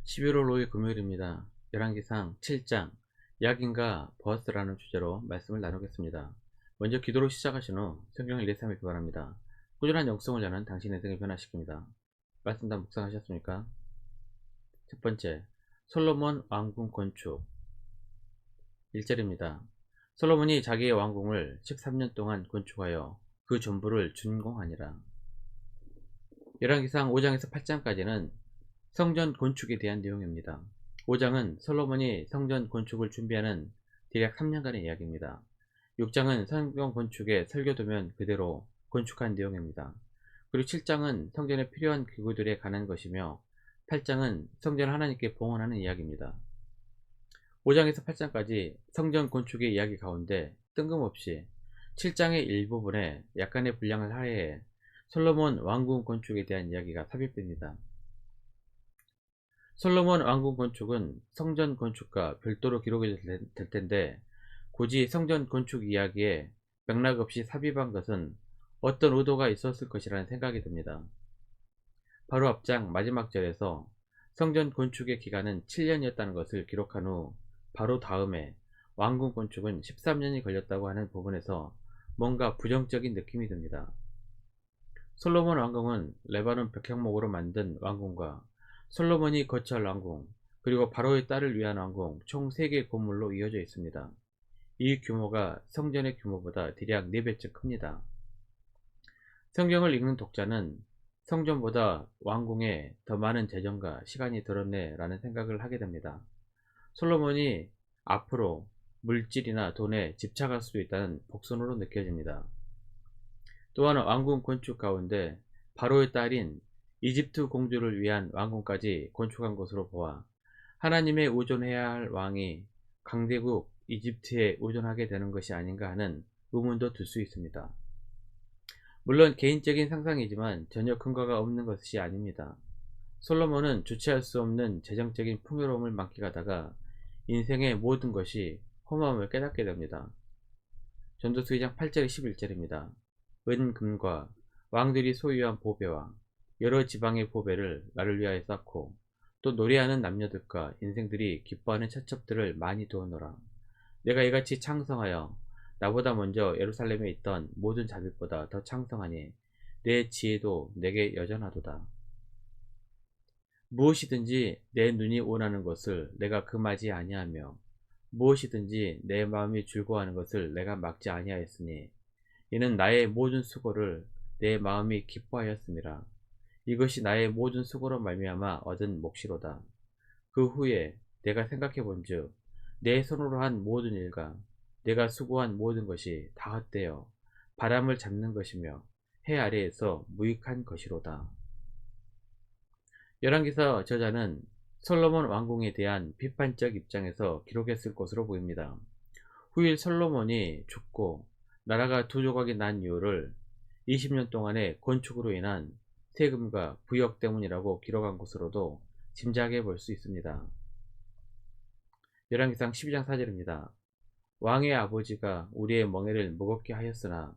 11월 5일 금요일입니다. 열왕기상 7장 야긴과 보아스라는 주제로 말씀을 나누겠습니다. 먼저 기도로 시작하신 후 성경을 1, 2, 3일 바랍니다. 꾸준한 영성을 여는 당신의 인생을 변화시킵니다. 말씀 다 묵상하셨습니까? 첫 번째, 솔로몬 왕궁 건축 1절입니다. 솔로몬이 자기의 왕궁을 13년 동안 건축하여 그 전부를 준공하니라. 열왕기상 5장에서 8장까지는 성전 건축에 대한 내용입니다. 5장은 솔로몬이 성전 건축을 준비하는 대략 3년간의 이야기입니다. 6장은 성전 건축의 설계도면 그대로 건축한 내용입니다. 그리고 7장은 성전에 필요한 기구들에 관한 것이며 8장은 성전을 하나님께 봉헌하는 이야기입니다. 5장에서 8장까지 성전 건축의 이야기 가운데 뜬금없이 7장의 일부분에 약간의 분량을 할애해 솔로몬 왕궁 건축에 대한 이야기가 삽입됩니다. 솔로몬 왕궁 건축은 성전 건축과 별도로 기록이 될 텐데 굳이 성전 건축 이야기에 맥락 없이 삽입한 것은 어떤 의도가 있었을 것이라는 생각이 듭니다. 바로 앞장 마지막 절에서 성전 건축의 기간은 7년이었다는 것을 기록한 후 바로 다음에 왕궁 건축은 13년이 걸렸다고 하는 부분에서 뭔가 부정적인 느낌이 듭니다. 솔로몬 왕궁은 레바논 벽향목으로 만든 왕궁과 솔로몬이 거처할 왕궁, 그리고 바로의 딸을 위한 왕궁 총 3개의 건물로 이어져 있습니다. 이 규모가 성전의 규모보다 대략 4배쯤 큽니다. 성경을 읽는 독자는 성전보다 왕궁에 더 많은 재정과 시간이 들었네 라는 생각을 하게 됩니다. 솔로몬이 앞으로 물질이나 돈에 집착할 수도 있다는 복선으로 느껴집니다. 또한 왕궁 건축 가운데 바로의 딸인 이집트 공주를 위한 왕궁까지 건축한 것으로 보아 하나님에 의존해야 할 왕이 강대국 이집트에 의존하게 되는 것이 아닌가 하는 의문도 들 수 있습니다. 물론 개인적인 상상이지만 전혀 근거가 없는 것이 아닙니다. 솔로몬은 주체할 수 없는 재정적인 풍요로움을 만끽하다가 인생의 모든 것이 험함을 깨닫게 됩니다. 전도서 2장 8절 11절입니다. 은 금과 왕들이 소유한 보배와 여러 지방의 보배를 나를 위하여 쌓고 또 노래하는 남녀들과 인생들이 기뻐하는 처첩들을 많이 두었노라. 내가 이같이 창성하여 나보다 먼저 예루살렘에 있던 모든 자들보다 더 창성하니 내 지혜도 내게 여전하도다. 무엇이든지 내 눈이 원하는 것을 내가 금하지 아니하며 무엇이든지 내 마음이 즐거워하는 것을 내가 막지 아니하였으니 이는 나의 모든 수고를 내 마음이 기뻐하였음이라. 이것이 나의 모든 수고로 말미암아 얻은 몫이로다. 그 후에 내가 생각해 본즉 내 손으로 한 모든 일과 내가 수고한 모든 것이 다 헛되어 바람을 잡는 것이며 해 아래에서 무익한 것이로다. 열왕기서 저자는 솔로몬 왕궁에 대한 비판적 입장에서 기록했을 것으로 보입니다. 후일 솔로몬이 죽고 나라가 두 조각이 난 이유를 20년 동안의 건축으로 인한 세금과 부역 때문이라고 기록한 것으로도 짐작해 볼 수 있습니다. 열왕기상 12장 4절입니다. 왕의 아버지가 우리의 멍에를 무겁게 하였으나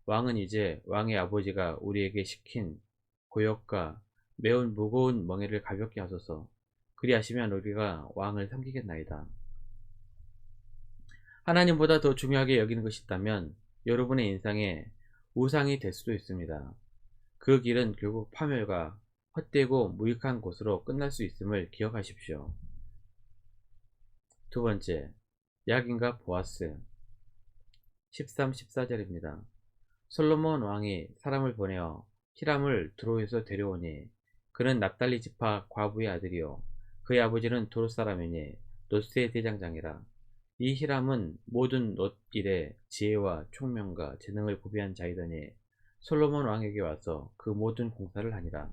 왕은 이제 왕의 아버지가 우리에게 시킨 고역과 매우 무거운 멍에를 가볍게 하소서. 그리하시면 우리가 왕을 섬기겠나이다. 하나님보다 더 중요하게 여기는 것이 있다면 여러분의 인생에 우상이 될 수도 있습니다. 그 길은 결국 파멸과 헛되고 무익한 곳으로 끝날 수 있음을 기억하십시오. 두 번째, 야긴과 보아스 13, 14절입니다. 솔로몬 왕이 사람을 보내어 히람을 두로에서 데려오니 그는 납달리 지파 과부의 아들이요 그의 아버지는 두로 사람이니 롯의 대장장이라. 이 히람은 모든 롯 일에 지혜와 총명과 재능을 구비한 자이더니 솔로몬 왕에게 와서 그 모든 공사를 하니라.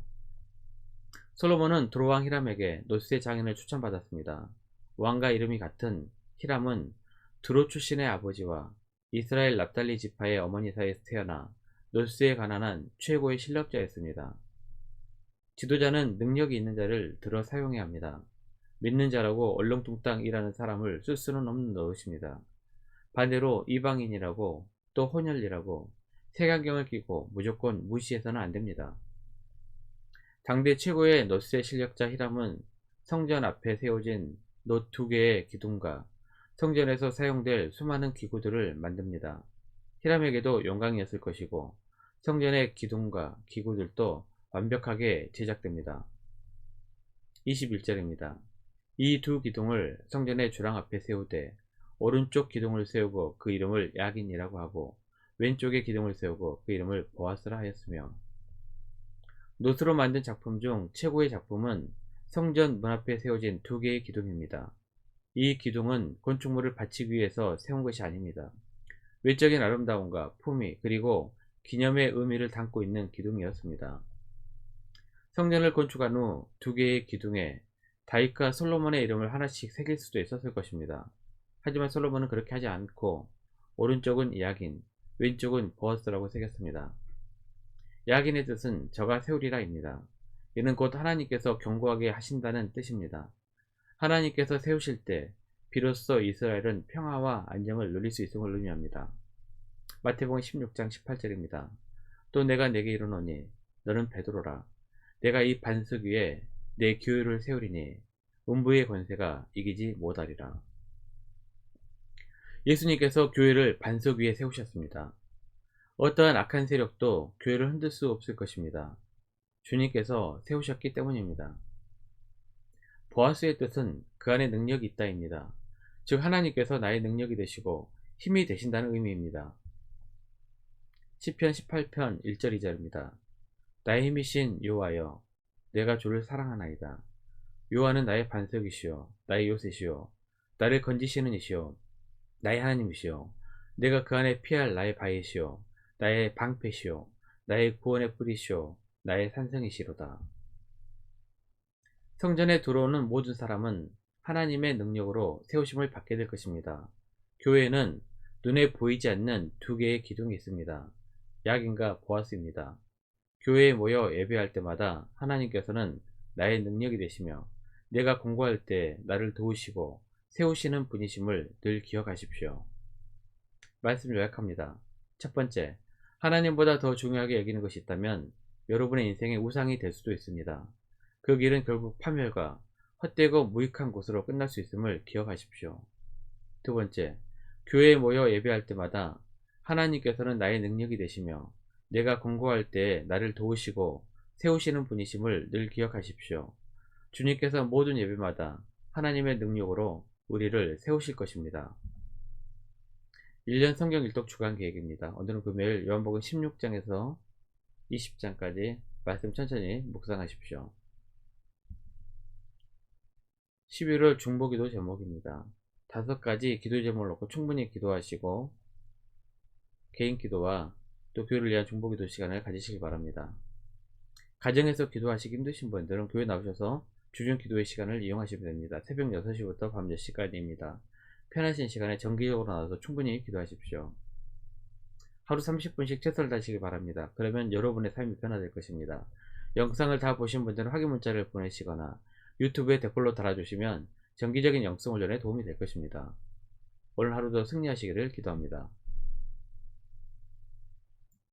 솔로몬은 두로 왕 히람에게 롯의 장인을 추천받았습니다. 왕과 이름이 같은 히람은 두로 출신의 아버지와 이스라엘 납달리 지파의 어머니 사이에서 태어나 롯에 가난한 최고의 실력자였습니다. 지도자는 능력이 있는 자를 들어 사용해야 합니다. 믿는 자라고 얼렁뚱땅 일하는 사람을 쓸 수는 없는 노릇입니다. 반대로 이방인이라고 또 혼혈이라고 색안경을 끼고 무조건 무시해서는 안됩니다. 당대 최고의 넛의 실력자 히람은 성전 앞에 세워진 놋 2개의 기둥과 성전에서 사용될 수많은 기구들을 만듭니다. 히람에게도 영광이었을 것이고 성전의 기둥과 기구들도 완벽하게 제작됩니다. 21절입니다. 이 2기둥을 성전의 주랑 앞에 세우되 오른쪽 기둥을 세우고 그 이름을 야긴이라고 하고 왼쪽의 기둥을 세우고 그 이름을 보아스라 하였으며, 놋으로 만든 작품 중 최고의 작품은 성전 문 앞에 세워진 2개의 기둥입니다. 이 기둥은 건축물을 바치기 위해서 세운 것이 아닙니다. 외적인 아름다움과 품위 그리고 기념의 의미를 담고 있는 기둥이었습니다. 성전을 건축한 후 2개의 기둥에 다윗과 솔로몬의 이름을 하나씩 새길 수도 있었을 것입니다. 하지만 솔로몬은 그렇게 하지 않고 오른쪽은 야긴, 왼쪽은 보아스라고 새겼습니다. 야긴의 뜻은 저가 세우리라 입니다. 이는 곧 하나님께서 견고하게 하신다는 뜻입니다. 하나님께서 세우실 때 비로소 이스라엘은 평화와 안정을 누릴 수 있음을 의미합니다. 마태복음 16장 18절입니다. 또 내가 내게 이르노니 너는 베드로라. 내가 이 반석 위에 내 교회를 세우리니 음부의 권세가 이기지 못하리라. 예수님께서 교회를 반석 위에 세우셨습니다. 어떠한 악한 세력도 교회를 흔들 수 없을 것입니다. 주님께서 세우셨기 때문입니다. 보아스의 뜻은 그 안에 능력이 있다입니다. 즉 하나님께서 나의 능력이 되시고 힘이 되신다는 의미입니다. 시편 18편 1절 2절입니다. 나의 힘이신 여호와여, 내가 주를 사랑하나이다. 여호와는 나의 반석이시요 나의 요새시요 나를 건지시는 이시요 나의 하나님이시요 내가 그 안에 피할 나의 바위시요 나의 방패시요 나의 구원의 뿌리시요 나의 산성이시로다. 성전에 들어오는 모든 사람은 하나님의 능력으로 세우심을 받게 될 것입니다. 교회에는 눈에 보이지 않는 2개의 기둥이 있습니다. 야긴과 보아스입니다. 교회에 모여 예배할 때마다 하나님께서는 나의 능력이 되시며 내가 공부할 때 나를 도우시고 세우시는 분이심을 늘 기억하십시오. 말씀 요약합니다. 첫 번째, 하나님보다 더 중요하게 여기는 것이 있다면 여러분의 인생의 우상이 될 수도 있습니다. 그 길은 결국 파멸과 헛되고 무익한 곳으로 끝날 수 있음을 기억하십시오. 두 번째, 교회에 모여 예배할 때마다 하나님께서는 나의 능력이 되시며 내가 공부할 때 나를 도우시고 세우시는 분이심을 늘 기억하십시오. 주님께서 모든 예배마다 하나님의 능력으로 우리를 세우실 것입니다. 1년 성경 일독 주간 계획입니다. 오늘은 금요일 요한복음 16장에서 20장까지 말씀 천천히 묵상하십시오. 11월 중보기도 제목입니다. 5가지 기도 제목을 놓고 충분히 기도하시고 개인 기도와 또 교회를 위한 중보기도 시간을 가지시기 바랍니다. 가정에서 기도하시기 힘드신 분들은 교회 나오셔서 주중 기도의 시간을 이용하시면 됩니다. 새벽 6시부터 밤 10시까지입니다. 편하신 시간에 정기적으로 나와서 충분히 기도하십시오. 하루 30분씩 최선을 다하시기 바랍니다. 그러면 여러분의 삶이 변화될 것입니다. 영상을 다 보신 분들은 확인 문자를 보내시거나 유튜브에 댓글로 달아주시면 정기적인 영성 훈련에 도움이 될 것입니다. 오늘 하루도 승리하시기를 기도합니다.